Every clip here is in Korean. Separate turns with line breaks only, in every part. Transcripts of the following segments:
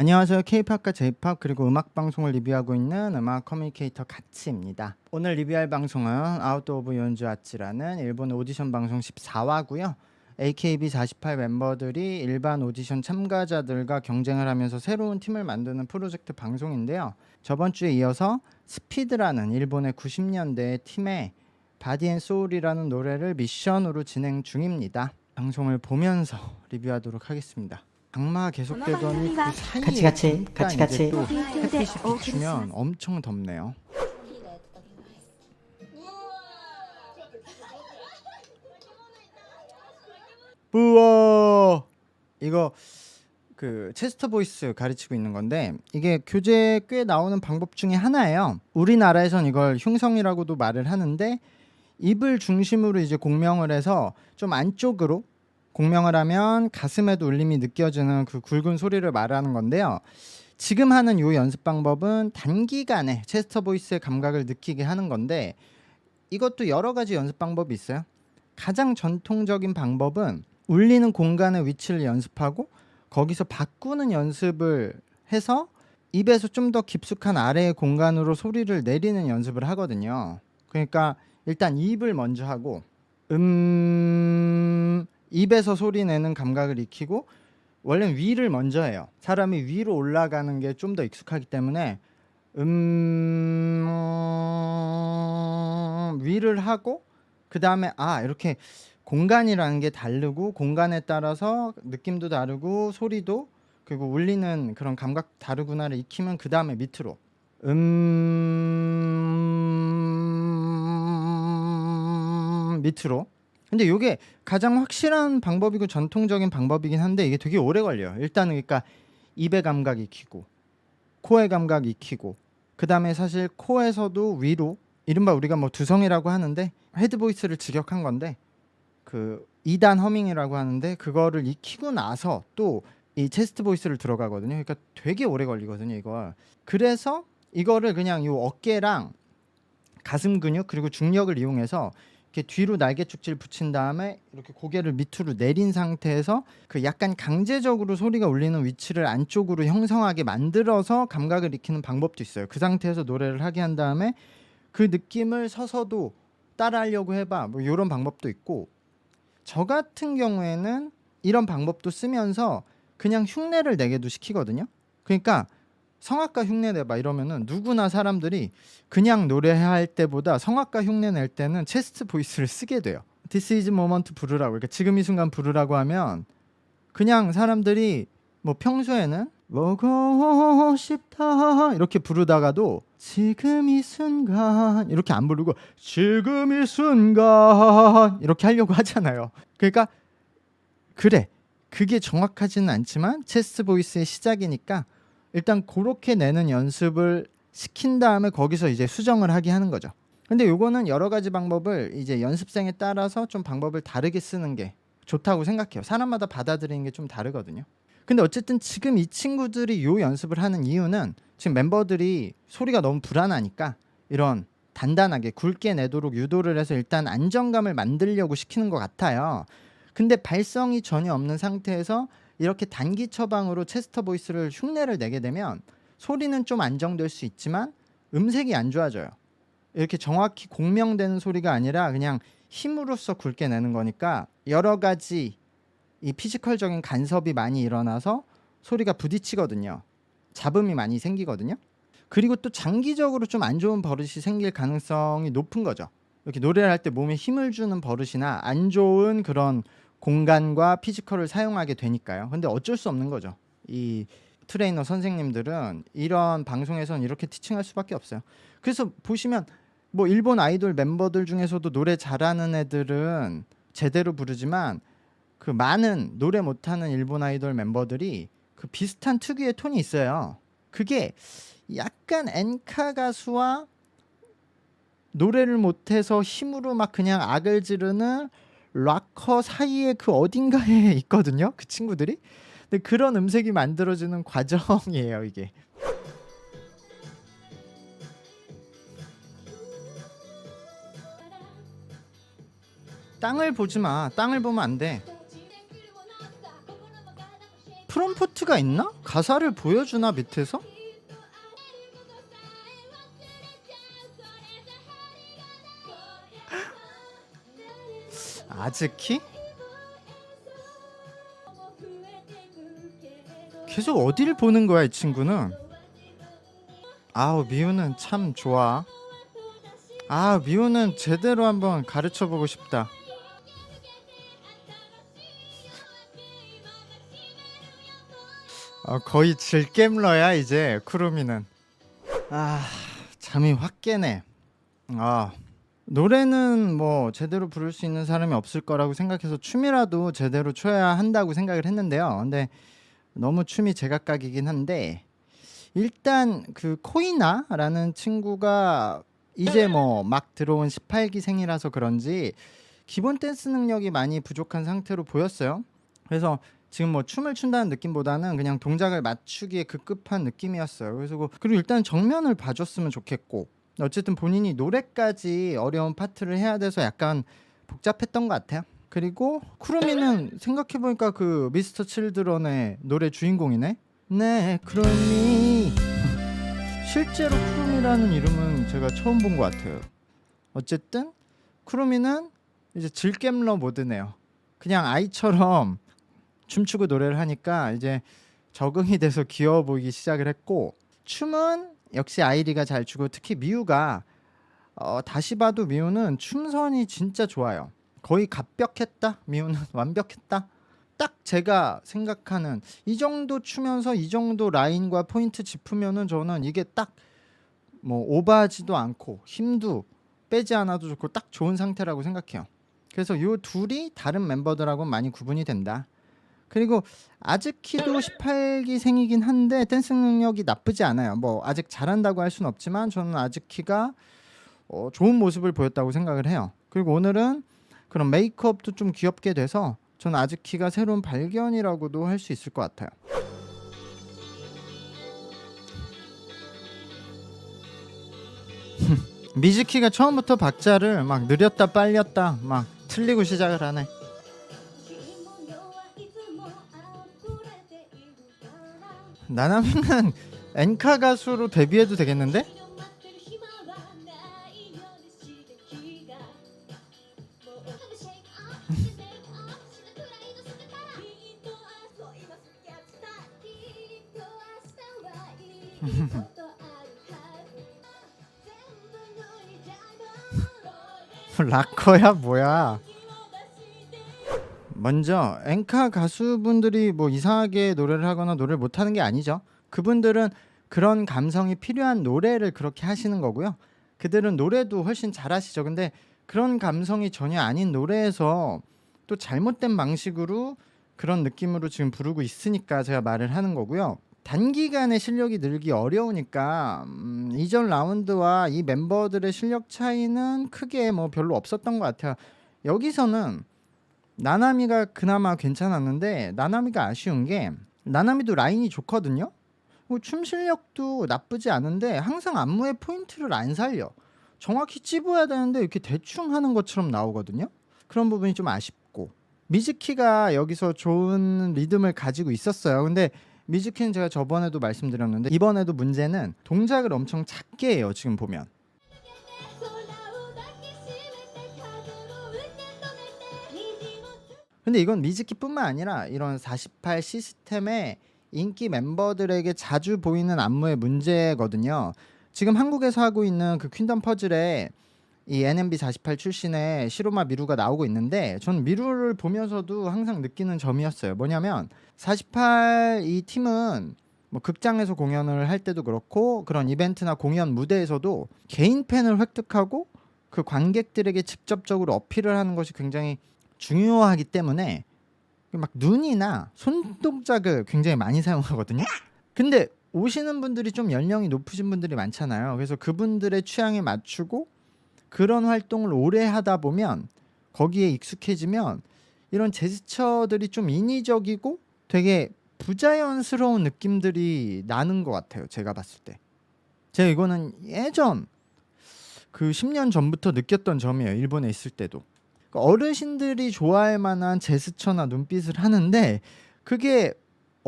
안녕하세요. K-팝과 J-팝 그리고 음악 방송을 리뷰하고 있는 음악 커뮤니케이터 가치입니다. 오늘 리뷰할 방송은 아웃 오브 연주 아치라는 일본 오디션 방송 14화고요. AKB48 멤버들이 일반 오디션 참가자들과 경쟁을 하면서 새로운 팀을 만드는 프로젝트 방송인데요. 저번 주에 이어서 스피드라는 일본의 90년대 팀의 바디 앤 소울이라는 노래를 미션으로 진행 중입니다. 방송을 보면서 리뷰하도록 하겠습니다. 장마 계속되더니 그 사이에
같이
잠깐 이제 또
같이
햇빛이 비추면 엄청 덥네요. 우와, 이거 그 체스터 보이스 가르치고 있는 건데 이게 교재에 꽤 나오는 방법 중에 하나예요. 우리나라에선 이걸 흉성이라고도 말을 하는데 입을 중심으로 이제 공명을 해서 좀 안쪽으로 공명을 하면 가슴에도 울림이 느껴지는 그 굵은 소리를 말하는 건데요. 지금 하는 요 연습 방법은 단기간에 체스터 보이스의 감각을 느끼게 하는 건데 이것도 여러 가지 연습 방법이 있어요. 가장 전통적인 방법은 울리는 공간의 위치를 연습하고 거기서 바꾸는 연습을 해서 입에서 좀 더 깊숙한 아래의 공간으로 소리를 내리는 연습을 하거든요. 그러니까 일단 입을 먼저 하고 입에서 소리 내는 감각을 익히고 원래는 위를 먼저 해요. 사람이 위로 올라가는 게 좀 더 익숙하기 때문에 위를 하고 그 다음에 이렇게 공간이라는 게 다르고 공간에 따라서 느낌도 다르고 소리도 그리고 울리는 그런 감각 다르구나를 익히면 그 다음에 밑으로 밑으로. 근데 이게 가장 확실한 방법이고 전통적인 방법이긴 한데 이게 되게 오래 걸려요. 일단은 그러니까 입의 감각 익히고 코의 감각 익히고 그 다음에 사실 코에서도 위로 이른바 우리가 뭐 두성이라고 하는데 헤드 보이스를 직역한 건데 그 2단 허밍이라고 하는데 그거를 익히고 나서 또 이 체스트 보이스를 들어가거든요. 그러니까 되게 오래 걸리거든요 이걸. 그래서 이거를 그냥 요 어깨랑 가슴 근육 그리고 중력을 이용해서 이렇게 뒤로 날개축지를 붙인 다음에 이렇게 고개를 밑으로 내린 상태에서 그 약간 강제적으로 소리가 울리는 위치를 안쪽으로 형성하게 만들어서 감각을 익히는 방법도 있어요. 그 상태에서 노래를 하게 한 다음에 그 느낌을 서서도 따라하려고 해봐 뭐 이런 방법도 있고 저 같은 경우에는 이런 방법도 쓰면서 그냥 흉내를 내게도 시키거든요. 그러니까 성악가 흉내 내봐 이러면은 누구나 사람들이 그냥 노래할 때보다 성악가 흉내 낼 때는 체스트 보이스를 쓰게 돼요. This is moment 부르라고, 그러니까 지금 이 순간 부르라고 하면 그냥 사람들이 뭐 평소에는 보고 싶다 이렇게 부르다가도 지금 이 순간 이렇게 안 부르고 지금 이 순간 이렇게 하려고 하잖아요. 그러니까 그래, 그게 정확하지는 않지만 체스트 보이스의 시작이니까 일단 그렇게 내는 연습을 시킨 다음에 거기서 이제 수정을 하게 하는 거죠. 근데 요거는 여러 가지 방법을 이제 연습생에 따라서 좀 방법을 다르게 쓰는 게 좋다고 생각해요. 사람마다 받아들이는 게 좀 다르거든요. 근데 어쨌든 지금 이 친구들이 요 연습을 하는 이유는 지금 멤버들이 소리가 너무 불안하니까 이런 단단하게 굵게 내도록 유도를 해서 일단 안정감을 만들려고 시키는 것 같아요. 근데 발성이 전혀 없는 상태에서 이렇게 단기 처방으로 체스터 보이스를 흉내를 내게 되면 소리는 좀 안정될 수 있지만 음색이 안 좋아져요. 이렇게 정확히 공명되는 소리가 아니라 그냥 힘으로써 굵게 내는 거니까 여러 가지 이 피지컬적인 간섭이 많이 일어나서 소리가 부딪히거든요. 잡음이 많이 생기거든요. 그리고 또 장기적으로 좀 안 좋은 버릇이 생길 가능성이 높은 거죠. 이렇게 노래를 할 때 몸에 힘을 주는 버릇이나 안 좋은 그런 공간과 피지컬을 사용하게 되니까요. 근데 어쩔 수 없는 거죠. 이 트레이너 선생님들은 이런 방송에서는 이렇게 티칭할 수밖에 없어요. 그래서 보시면 뭐 일본 아이돌 멤버들 중에서도 노래 잘하는 애들은 제대로 부르지만 그 많은 노래 못하는 일본 아이돌 멤버들이 그 비슷한 특유의 톤이 있어요. 그게 약간 엔카 가수와 노래를 못해서 힘으로 막 그냥 악을 지르는 락커 사이에 그 어딘가에 있거든요. 그 친구들이. 근데 그런 음색이 만들어지는 과정이에요, 이게. 땅을 보지 마. 땅을 보면 안 돼. 프롬프트가 있나? 가사를 보여주나 밑에서? 아즈키? 계속 어딜 보는 거야 이 친구는. 아우 미우는 참 좋아. 아 미우는 제대로 한번 가르쳐보고 싶다. 거의 질겜러야 이제 쿠루미는. 아 잠이 확 깨네. 아 노래는 뭐 제대로 부를 수 있는 사람이 없을 거라고 생각해서 춤이라도 제대로 춰야 한다고 생각을 했는데요. 근데 너무 춤이 제각각이긴 한데 일단 그 코이나라는 친구가 이제 뭐 막 들어온 18기생이라서 그런지 기본 댄스 능력이 많이 부족한 상태로 보였어요. 그래서 지금 뭐 춤을 춘다는 느낌보다는 그냥 동작을 맞추기에 급급한 느낌이었어요. 그래서 그리고 일단 정면을 봐줬으면 좋겠고 어쨌든 본인이 노래까지 어려운 파트를 해야 돼서 약간 복잡했던 것 같아요. 그리고 쿠루미는 생각해보니까 그 미스터 칠드런의 노래 주인공이네. 네 쿠루미. 실제로 쿠루미라는 이름은 제가 처음 본 것 같아요. 어쨌든 쿠루미는 이제 질겜러 모드네요. 그냥 아이처럼 춤추고 노래를 하니까 이제 적응이 돼서 귀여워 보이기 시작을 했고 춤은 역시 아이리가 잘 추고 특히 미우가 다시 봐도 미우는 춤선이 진짜 좋아요. 거의 갑벽했다. 미우는 완벽했다. 딱 제가 생각하는 이 정도 추면서 이 정도 라인과 포인트 짚으면은 저는 이게 딱 뭐 오버하지도 않고 힘도 빼지 않아도 좋고 딱 좋은 상태라고 생각해요. 그래서 이 둘이 다른 멤버들하고는 많이 구분이 된다. 그리고 아즈키도 18기생이긴 한데 댄스 능력이 나쁘지 않아요. 뭐 아직 잘한다고 할 수는 없지만 저는 아즈키가 좋은 모습을 보였다고 생각을 해요. 그리고 오늘은 그런 메이크업도 좀 귀엽게 돼서 저는 아즈키가 새로운 발견이라고도 할 수 있을 것 같아요. 미즈키가 처음부터 박자를 막 느렸다 빨렸다 막 틀리고 시작을 하네. 나나미는 엔카 가수로 데뷔해도 되겠는데? 락커야 뭐야. 먼저 엔카 가수분들이 뭐 이상하게 노래를 하거나 노래를 못하는 게 아니죠. 그분들은 그런 감성이 필요한 노래를 그렇게 하시는 거고요. 그들은 노래도 훨씬 잘하시죠. 근데 그런 감성이 전혀 아닌 노래에서 또 잘못된 방식으로 그런 느낌으로 지금 부르고 있으니까 제가 말을 하는 거고요. 단기간에 실력이 늘기 어려우니까 이전 라운드와 이 멤버들의 실력 차이는 크게 뭐 별로 없었던 것 같아요. 여기서는 나나미가 그나마 괜찮았는데 나나미가 아쉬운 게 나나미도 라인이 좋거든요. 춤 실력도 나쁘지 않은데 항상 안무의 포인트를 안 살려. 정확히 찝어야 되는데 이렇게 대충 하는 것처럼 나오거든요. 그런 부분이 좀 아쉽고 미즈키가 여기서 좋은 리듬을 가지고 있었어요. 근데 미즈키는 제가 저번에도 말씀드렸는데 이번에도 문제는 동작을 엄청 작게 해요. 지금 보면 근데 이건 미즈키뿐만 아니라 이런 48 시스템의 인기 멤버들에게 자주 보이는 안무의 문제거든요. 지금 한국에서 하고 있는 그 퀸덤 퍼즐에 이 NMB 48 출신의 시로마 미루가 나오고 있는데 전 미루를 보면서도 항상 느끼는 점이었어요. 뭐냐면 48 이 팀은 뭐 극장에서 공연을 할 때도 그렇고 그런 이벤트나 공연 무대에서도 개인 팬을 획득하고 그 관객들에게 직접적으로 어필을 하는 것이 굉장히 중요하기 때문에 막 눈이나 손동작을 굉장히 많이 사용하거든요. 근데 오시는 분들이 좀 연령이 높으신 분들이 많잖아요. 그래서 그분들의 취향에 맞추고 그런 활동을 오래 하다 보면 거기에 익숙해지면 이런 제스처들이 좀 인위적이고 되게 부자연스러운 느낌들이 나는 것 같아요. 제가 봤을 때. 제가 이거는 예전 그 10년 전부터 느꼈던 점이에요. 일본에 있을 때도. 어르신들이 좋아할 만한 제스처나 눈빛을 하는데 그게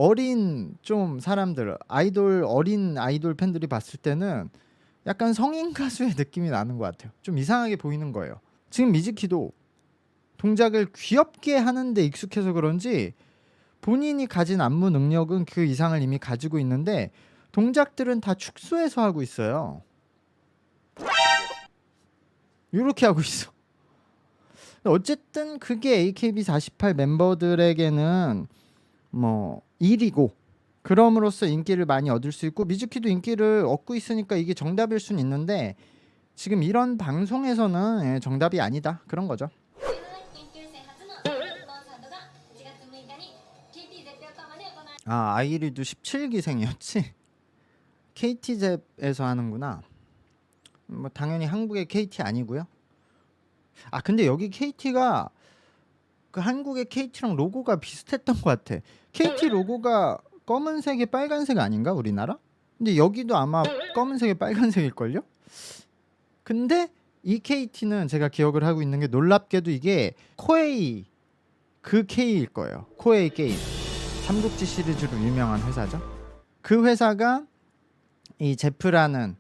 어린 좀 사람들, 어린 아이돌 팬들이 봤을 때는 약간 성인 가수의 느낌이 나는 것 같아요. 좀 이상하게 보이는 거예요. 지금 미즈키도 동작을 귀엽게 하는데 익숙해서 그런지 본인이 가진 안무 능력은 그 이상을 이미 가지고 있는데 동작들은 다 축소해서 하고 있어요. 이렇게 하고 있어. 어쨌든 그게 AKB48 멤버들에게는 뭐 일이고, 그럼으로써 인기를 많이 얻을 수 있고 미즈키도 인기를 얻고 있으니까 이게 정답일 수는 있는데 지금 이런 방송에서는 정답이 아니다 그런 거죠. 아이리도 17기생이었지? KTZ에서 하는구나. 뭐 당연히 한국의 KT 아니고요. 근데 여기 KT가 그 한국의 KT랑 로고가 비슷했던 것 같아. KT 로고가 검은색에 빨간색 아닌가 우리나라? 근데 여기도 아마 검은색에 빨간색일걸요? 근데 이 KT는 제가 기억을 하고 있는 게 놀랍게도 이게 코에이 그 K일 거예요. 코에이 게임 삼국지 시리즈로 유명한 회사죠. 그 회사가 이 제프라는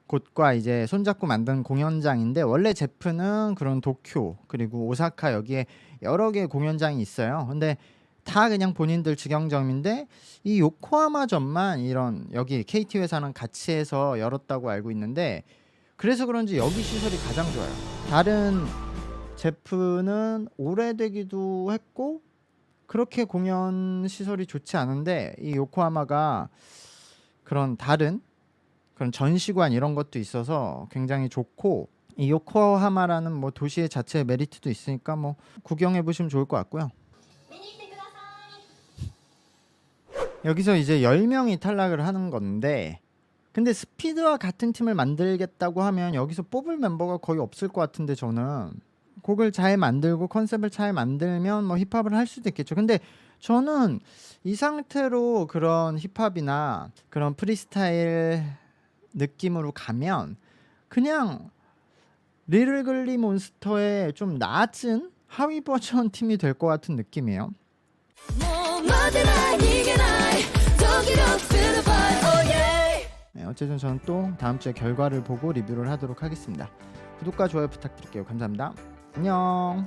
곳과 이제 손잡고 만든 공연장인데 원래 제프는 그런 도쿄 그리고 오사카 여기에 여러 개의 공연장이 있어요. 근데 다 그냥 본인들 직영점인데 이 요코하마점만 이런 여기 KT 회사는 같이 해서 열었다고 알고 있는데 그래서 그런지 여기 시설이 가장 좋아요. 다른 제프는 오래되기도 했고 그렇게 공연 시설이 좋지 않은데 이 요코하마가 그런 다른 그런 전시관 이런 것도 있어서 굉장히 좋고 이 요코하마라는 뭐 도시의 자체의 메리트도 있으니까 뭐 구경해 보시면 좋을 것 같고요. 여기서 이제 10명이 탈락을 하는 건데 근데 스피드와 같은 팀을 만들겠다고 하면 여기서 뽑을 멤버가 거의 없을 것 같은데 저는 곡을 잘 만들고 컨셉을 잘 만들면 뭐 힙합을 할 수도 있겠죠. 근데 저는 이 상태로 그런 힙합이나 그런 프리스타일 느낌으로 가면 그냥 리틀글리 몬스터의 좀 낮은 하위 버전 팀이 될 것 같은 느낌이에요. 네, 어쨌든 저는 또 다음 주에 결과를 보고 리뷰를 하도록 하겠습니다. 구독과 좋아요 부탁드릴게요. 감사합니다. 안녕.